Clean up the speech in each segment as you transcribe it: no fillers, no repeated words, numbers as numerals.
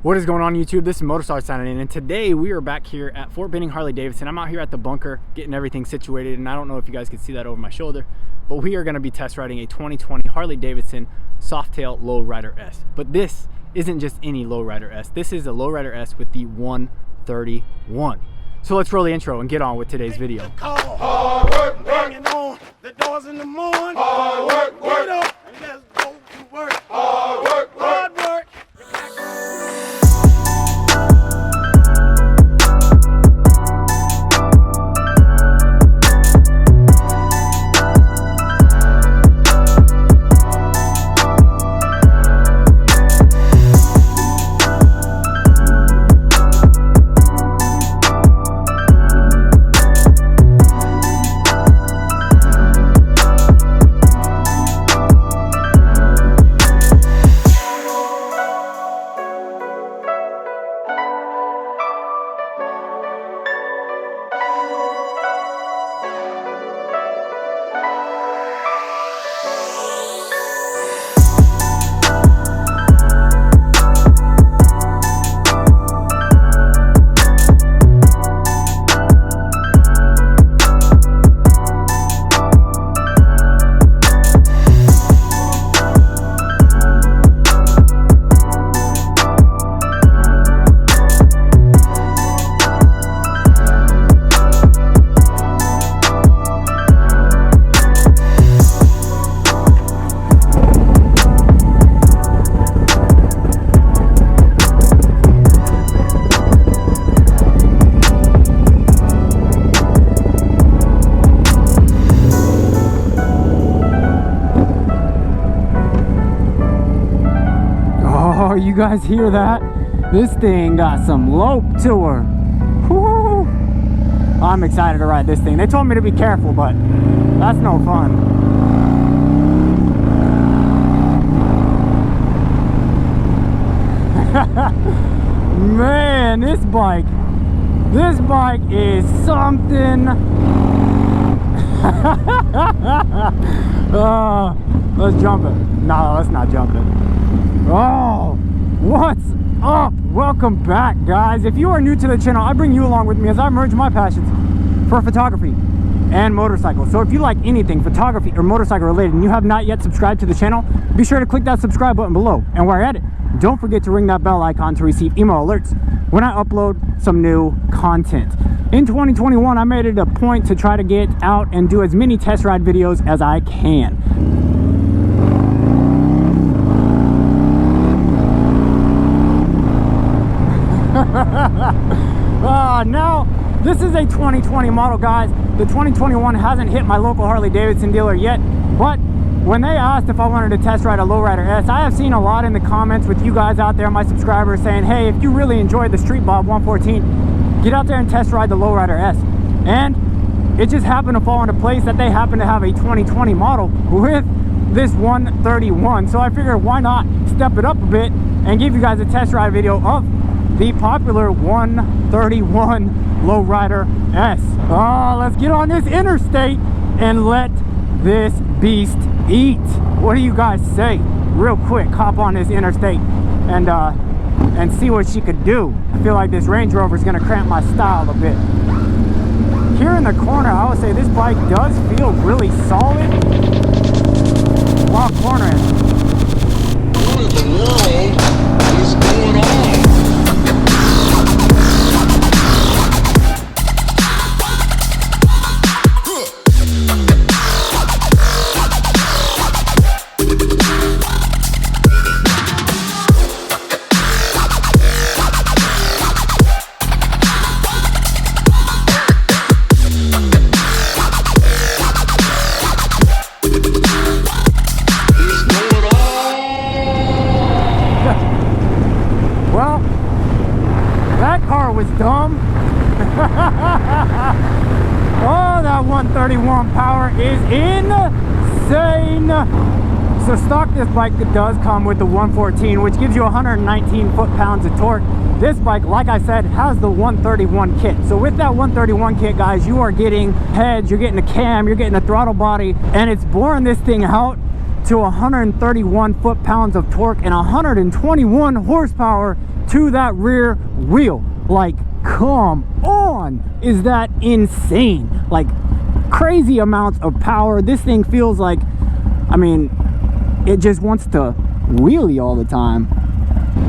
What is going on YouTube? This is MotoSarge signing in, and today we are back here at Fort Benning Harley-Davidson. I'm out here at the bunker getting everything situated, and I don't know if you guys can see that over my shoulder, but we are going to be test riding a 2020 Harley-Davidson Softail Low Rider S. But this isn't just any Low Rider S. This is a Low Rider S with the 131. So let's roll the intro and get on with today's video. Hard work, banging on the doors in the morning. Hard work, work. Get up and let's go to work. Hard work, work. Hard work. Oh, you guys hear that? This thing got some lope to her. Woo! I'm excited to ride this thing. They told me to be careful, but that's no fun. Man, this bike is something. Let's jump it. No, let's not jump it. Oh, what's up? Welcome back, guys. If you are new to the channel, I bring you along with me as I merge my passions for photography and motorcycles. So if you like anything photography or motorcycle related and you have not yet subscribed to the channel, be sure to click that subscribe button below. And while you're at it, don't forget to ring that bell icon to receive email alerts when I upload some new content. In 2021, I made it a point to try to get out and do as many test ride videos as I can. Now this is a 2020 model, guys. The 2021 hasn't hit my local Harley-Davidson dealer yet, but when they asked if I wanted to test ride a Low Rider S, I have seen a lot in the comments with you guys out there, my subscribers, saying, hey, if you really enjoyed the Street Bob 114, get out there and test ride the Low Rider S. And it just happened to fall into place that they happen to have a 2020 model with this 131, so I figured why not step it up a bit and give you guys a test ride video of the popular 131 Low Rider S. Oh, let's get on this interstate and let this beast eat. What do you guys say? Real quick, hop on this interstate and see what she could do. I feel like this Range Rover is going to cramp my style a bit. Here in the corner, I would say this bike does feel really solid while cornering. What in the world is going on? Dumb. Oh, that 131 power is insane. So stock this bike does come with the 114, which gives you 119 foot-pounds of torque. This bike, like I said, has the 131 kit. So with that 131 kit, guys, you are getting heads, you're getting a cam, you're getting a throttle body, and it's boring this thing out to 131 foot-pounds of torque and 121 horsepower to that rear wheel. Like, come on, is that insane? Like, crazy amounts of power. This thing feels like, I mean, it just wants to wheelie all the time.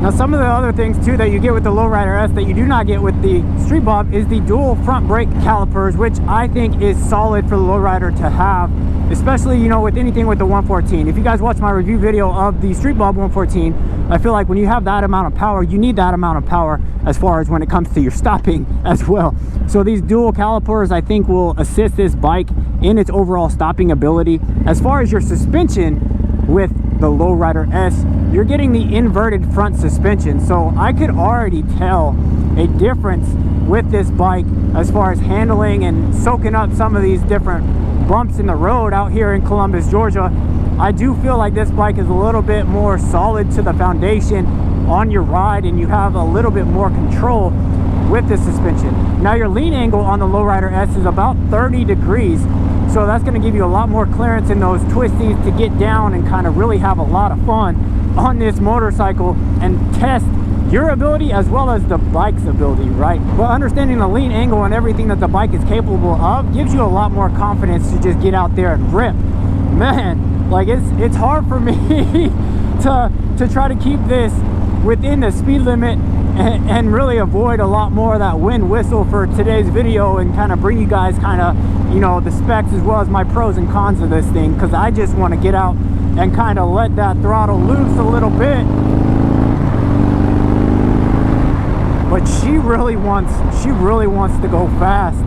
Now, some of the other things too that you get with the Low Rider S that you do not get with the Street Bob is the dual front brake calipers, which I think is solid for the Low Rider to have, especially, you know, with anything with the 114. If you guys watch my review video of the Street Bob 114, I feel like when you have that amount of power, you need that amount of power as far as when it comes to your stopping as well. So these dual calipers, I think, will assist this bike in its overall stopping ability. As far as your suspension with the Low Rider S, you're getting the inverted front suspension, so I could already tell a difference with this bike as far as handling and soaking up some of these different bumps in the road out here in Columbus, Georgia. I do feel like this bike is a little bit more solid to the foundation on your ride, and you have a little bit more control with the suspension. Now, your lean angle on the Low Rider S is about 30 degrees, so that's going to give you a lot more clearance in those twisties to get down and kind of really have a lot of fun on this motorcycle and test your ability as well as the bike's ability, right? But understanding the lean angle and everything that the bike is capable of gives you a lot more confidence to just get out there and rip. Man, like, it's hard for me to try to keep this within the speed limit and really avoid a lot more of that wind whistle for today's video, and kind of bring you guys kind of, you know, the specs as well as my pros and cons of this thing, because I just want to get out and kind of let that throttle loose a little bit. But she really wants to go fast.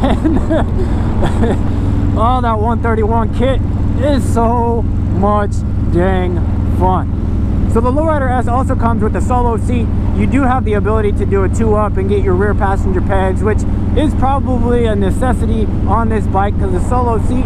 And oh, that 131 kit is so much dang fun. So the Low Rider S also comes with a solo seat. You do have the ability to do a 2-up and get your rear passenger pegs, which is probably a necessity on this bike, because the solo seat,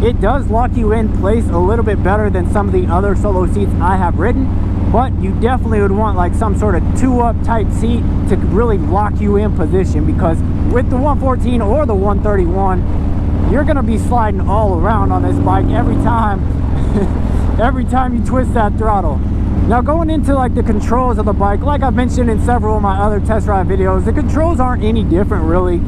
it does lock you in place a little bit better than some of the other solo seats I have ridden. But you definitely would want like some sort of 2-up type seat to really lock you in position, because with the 114 or the 131, you're gonna be sliding all around on this bike every time every time you twist that throttle. Now, going into like the controls of the bike, like I've mentioned in several of my other test ride videos, the controls aren't any different really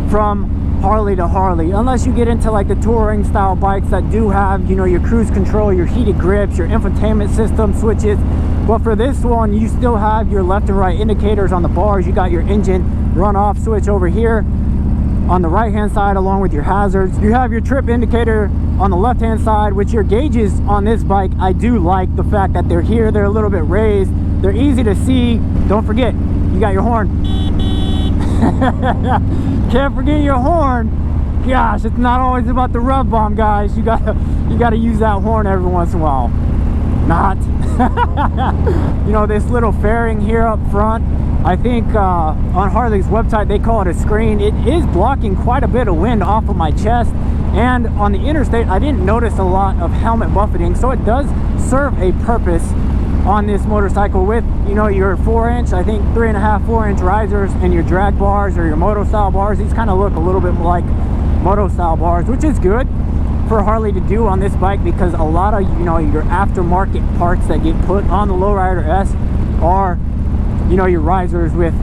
from Harley to Harley, unless you get into like the touring style bikes that do have, you know, your cruise control, your heated grips, your infotainment system switches. But for this one, you still have your left and right indicators on the bars. You got your engine runoff switch over here on the right hand side, along with your hazards. You have your trip indicator on the left hand side, which your gauges on this bike, I do like the fact that they're here. They're a little bit raised, they're easy to see. Don't forget, you got your horn. Can't forget your horn. Gosh, it's not always about the rev bomb, guys. You gotta use that horn every once in a while. Not. You know, this little fairing here up front, I think on Harley's website they call it a screen. It is blocking quite a bit of wind off of my chest, and on the Interstate I didn't notice a lot of helmet buffeting, so it does serve a purpose on this motorcycle with, you know, your 4-inch, I think 3.5, 4-inch risers, and your drag bars or your moto style bars. These kind of look a little bit like moto style bars, which is good for Harley to do on this bike, because a lot of, you know, your aftermarket parts that get put on the Low Rider S are, you know, your risers with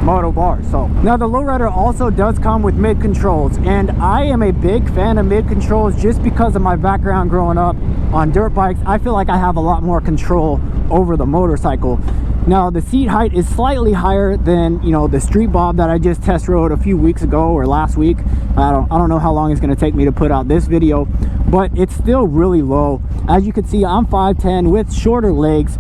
moto bars. So now the Low Rider also does come with mid controls, and I am a big fan of mid controls just because of my background growing up on dirt bikes. I feel like I have a lot more control over the motorcycle. Now, the seat height is slightly higher than, you know, the Street Bob that I just test rode a few weeks ago or last week. I don't know how long it's going to take me to put out this video, but it's still really low. As you can see, I'm 5'10" with shorter legs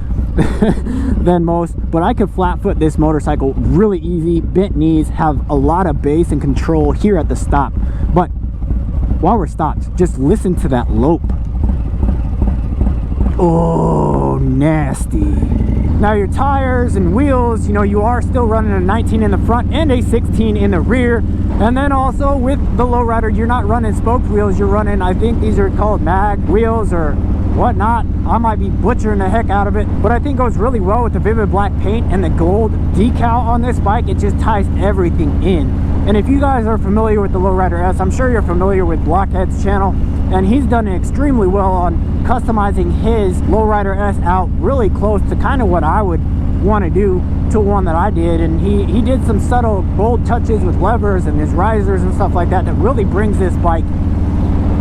than most, but I could flat foot this motorcycle really easy. Bent knees, have a lot of bass and control here at the stop. But while we're stopped, just listen to that lope. Oh, nasty. Now, your tires and wheels, you know, you are still running a 19 in the front and a 16 in the rear. And then also with the Low Rider, you're not running spoked wheels, you're running, I think these are called mag wheels or whatnot. I might be butchering the heck out of it, but I think goes really well with the vivid black paint and the gold decal on this bike. It just ties everything in. And if you guys are familiar with the Low Rider S, I'm sure you're familiar with Blockhead's channel, and he's done extremely well on customizing his Low Rider S out really close to kind of what I would want to do to one that I did. And he did some subtle bold touches with levers and his risers and stuff like that that really brings this bike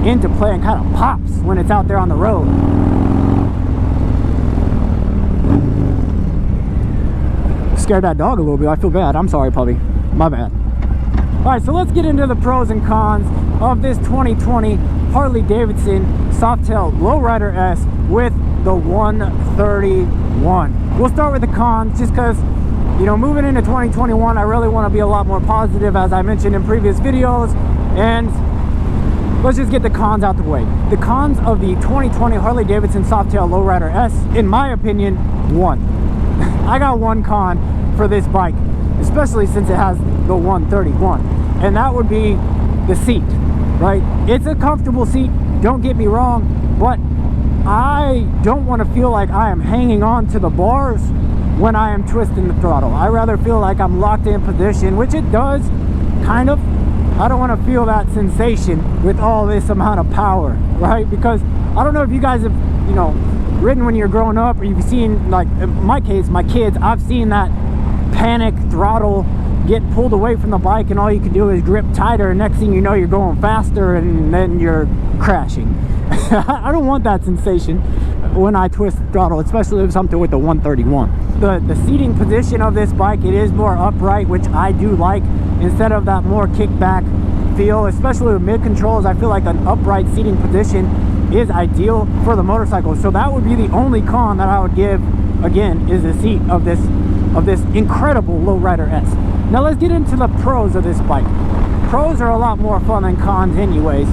into play and kind of pops when it's out there on the road. Scared that dog a little bit. I feel bad. I'm sorry, puppy. My bad. All right, so let's get into the pros and cons of this 2020 Harley-Davidson Softail Low Rider S with the 131. We'll start with the cons just because, you know, moving into 2021, I really want to be a lot more positive, as I mentioned in previous videos. And let's just get the cons out the way. The cons of the 2020 Harley-Davidson Softail Low Rider S, in my opinion, one. I got one con for this bike, especially since it has the 131, and that would be the seat, right? It's a comfortable seat, don't get me wrong, but I don't want to feel like I am hanging on to the bars when I am twisting the throttle. I rather feel like I'm locked in position, which it does, kind of. I don't want to feel that sensation with all this amount of power, right? Because I don't know if you guys have, you know, ridden when you're growing up, or you've seen, like in my case, my kids, I've seen that panic throttle get pulled away from the bike and all you can do is grip tighter, and next thing you know you're going faster and then you're crashing. I don't want that sensation when I twist the throttle, especially with something with the 131. The seating position of this bike, it is more upright, which I do like, instead of that more kickback feel, especially with mid controls. I feel like an upright seating position is ideal for the motorcycle. So that would be the only con that I would give, again, is the seat of this incredible Low Rider S. Now let's get into the pros of this bike. Pros are a lot more fun than cons anyways.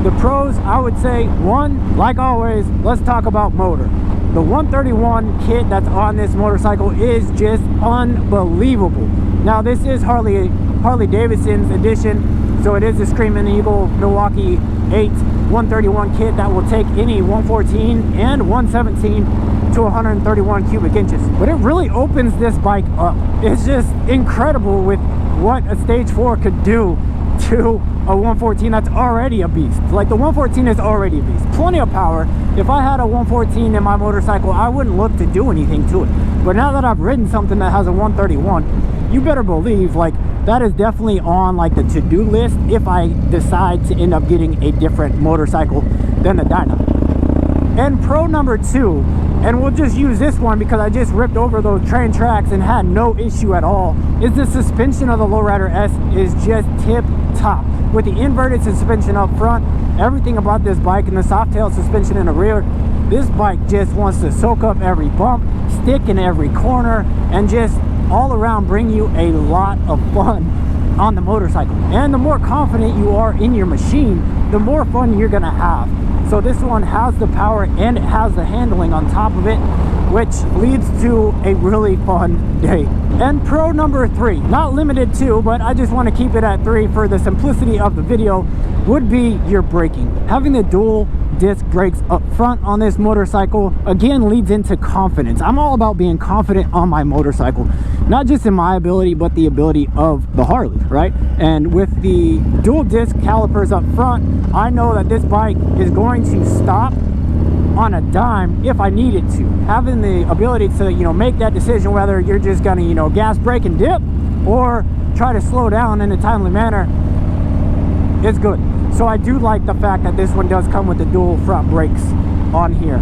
The pros, I would say, one, like always, let's talk about motor. The 131 kit that's on this motorcycle is just unbelievable. Now this is Harley-Davidson's edition, so it is the Screaming Eagle Milwaukee 8 131 kit that will take any 114 and 117 to 131 cubic inches. But it really opens this bike up. It's just incredible with what a stage 4 could do to a 114 that's already a beast. Like, the 114 is already a beast. Plenty of power. If I had a 114 in my motorcycle, I wouldn't look to do anything to it. But now that I've ridden something that has a 131, you better believe, like, that is definitely on like the to-do list if I decide to end up getting a different motorcycle than the Dyna. And pro number 2, and we'll just use this one because I just ripped over those train tracks and had no issue at all, is the suspension of the Low Rider S is just tip top. With the inverted suspension up front, everything about this bike, and the Softail suspension in the rear, this bike just wants to soak up every bump, stick in every corner, and just all around bring you a lot of fun on the motorcycle. And the more confident you are in your machine, the more fun you're gonna have. So this one has the power and it has the handling on top of it, which leads to a really fun day. And pro number 3, not limited to, but I just want to keep it at 3 for the simplicity of the video, would be your braking. Having the dual disc brakes up front on this motorcycle again leads into confidence. I'm all about being confident on my motorcycle, not just in my ability but the ability of the Harley, right? And with the dual disc calipers up front, I know that this bike is going to stop on a dime if I need it to. Having the ability to, you know, make that decision whether you're just gonna, you know, gas, brake and dip, or try to slow down in a timely manner, is good. So I do like the fact that this one does come with the dual front brakes on here.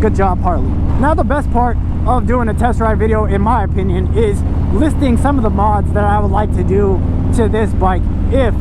Good job, Harley. Now the best part of doing a test ride video, in my opinion, is listing some of the mods that I would like to do to this bike if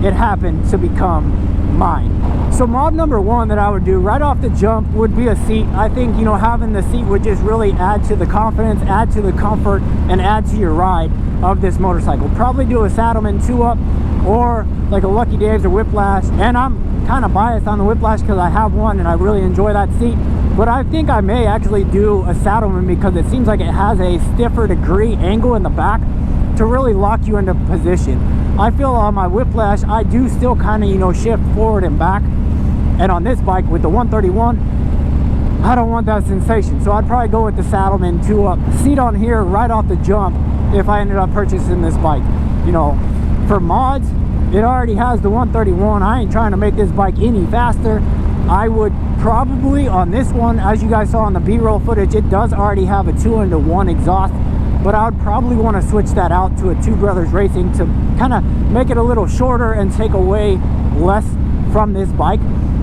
it happened to become mine. So mod number 1 that I would do right off the jump would be a seat. I think, you know, having the seat would just really add to the confidence, add to the comfort, and add to your ride of this motorcycle. Probably do a Saddleman 2-up or like a Lucky Dave's or Whiplash. And I'm kind of biased on the Whiplash because I have one and I really enjoy that seat. But I think I may actually do a Saddleman because it seems like it has a stiffer degree angle in the back to really lock you into position. I feel on my Whiplash, I do still kind of, you know, shift forward and back. And on this bike with the 131, I don't want that sensation. So I'd probably go with the Saddleman 2-up seat on here right off the jump if I ended up purchasing this bike. You know, for mods, it already has the 131. I ain't trying to make this bike any faster. I would probably, on this one, as you guys saw on the B-roll footage, it does already have a 2-into-1 exhaust, but I would probably want to switch that out to a Two Brothers Racing to kind of make it a little shorter and take away less from this bike.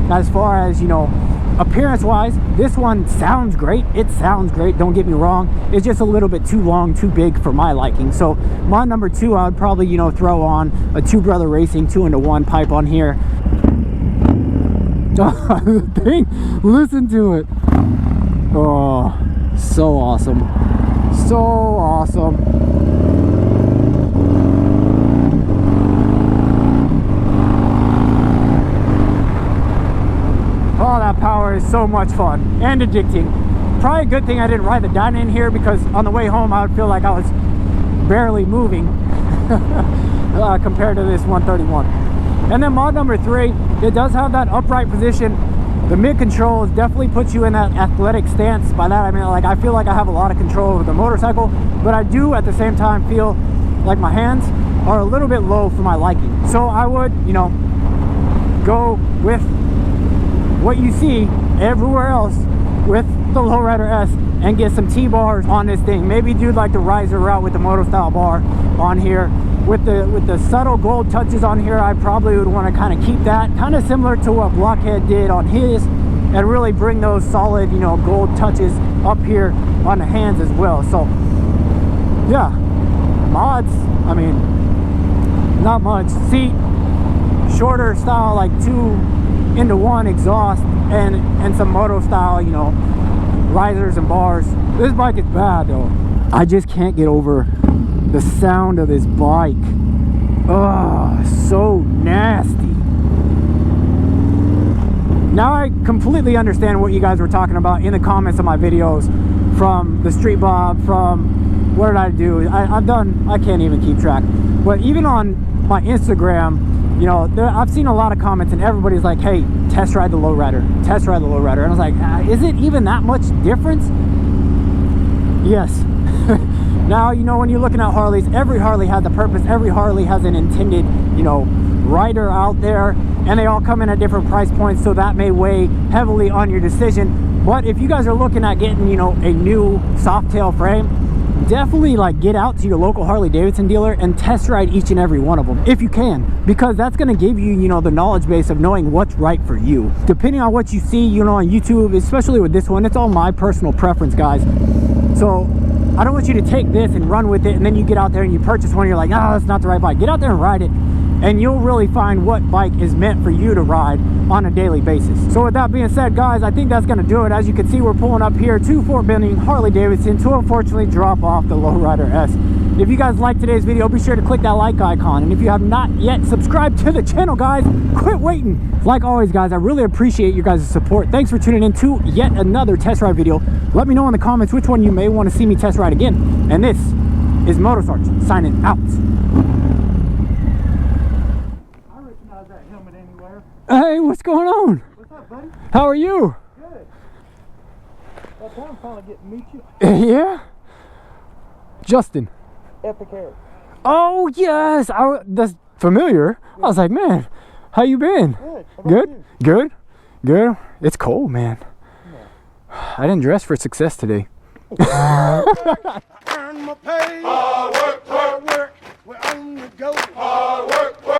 As far as, you know, appearance wise, this one sounds great. It sounds great, don't get me wrong. It's just a little bit too long, too big for my liking. So my number 2, I would probably, you know, throw on a Two Brother Racing 2-into-1 pipe on here. The thing, listen to it. Oh, so awesome, so awesome. Oh, that power is so much fun and addicting. Probably a good thing I didn't ride the Dyna in here, because on the way home I would feel like I was barely moving compared to this 131. And then mod number 3, it does have that upright position. The mid controls definitely puts you in that athletic stance. By that I mean, like, I feel like I have a lot of control over the motorcycle, but I do at the same time feel like my hands are a little bit low for my liking. So I would, you know, go with what you see everywhere else with the Low Rider S and get some T-bars on this thing. Maybe do like the riser route with the moto style bar on here. With the subtle gold touches on here, I probably would want to kind of keep that kind of similar to what Blockhead did on his, and really bring those solid, you know, gold touches up here on the hands as well. So yeah, mods, I mean, not much. Seat, shorter style, like 2-into-1 exhaust, and some moto style, you know, risers and bars. This bike is bad though. I just can't get over the sound of this bike. Oh, so nasty. Now I completely understand what you guys were talking about in the comments of my videos, from the Street Bob, from what did I do? I've done, I can't even keep track, but even on my Instagram, you know, I've seen a lot of comments and everybody's like, hey, test ride the Low Rider, test ride the Low Rider. And I was like, is it even that much difference? Yes. Now, you know, when you're looking at Harleys, every Harley has a purpose. Every Harley has an intended, you know, rider out there, and they all come in at different price points, so that may weigh heavily on your decision. But if you guys are looking at getting, you know, a new soft tail frame, definitely like get out to your local Harley-Davidson dealer and test ride each and every one of them if you can, because that's going to give you, you know, the knowledge base of knowing what's right for you. Depending on what you see, you know, on YouTube, especially with this one, it's all my personal preference, guys. So I don't want you to take this and run with it, and then you get out there and you purchase one, you're like, oh, that's not the right bike. Get out there and ride it, and you'll really find what bike is meant for you to ride on a daily basis. So with that being said, guys, I think that's going to do it. As you can see, we're pulling up here to Fort Benning Harley-Davidson to unfortunately drop off the Low Rider S. If you guys liked today's video, be sure to click that like icon, and if you have not yet subscribed to the channel, guys, quit waiting. Like always, guys, I really appreciate you guys' support. Thanks for tuning in to yet another test ride video. Let me know in the comments which one you may want to see me test ride again. And this is MotoSarge signing out. I recognize that helmet anywhere. Hey, what's going on? What's up, buddy? How are you? Good. That time finally getting to meet you. Yeah? Justin. Epic Eric. Oh, yes. That's familiar. Yeah. I was like, man, how you been? Good. Good? You? Good? Good? It's cold, man. Yeah. I didn't dress for success today. Earn my pay. Hard work, we're on the go. Hard work.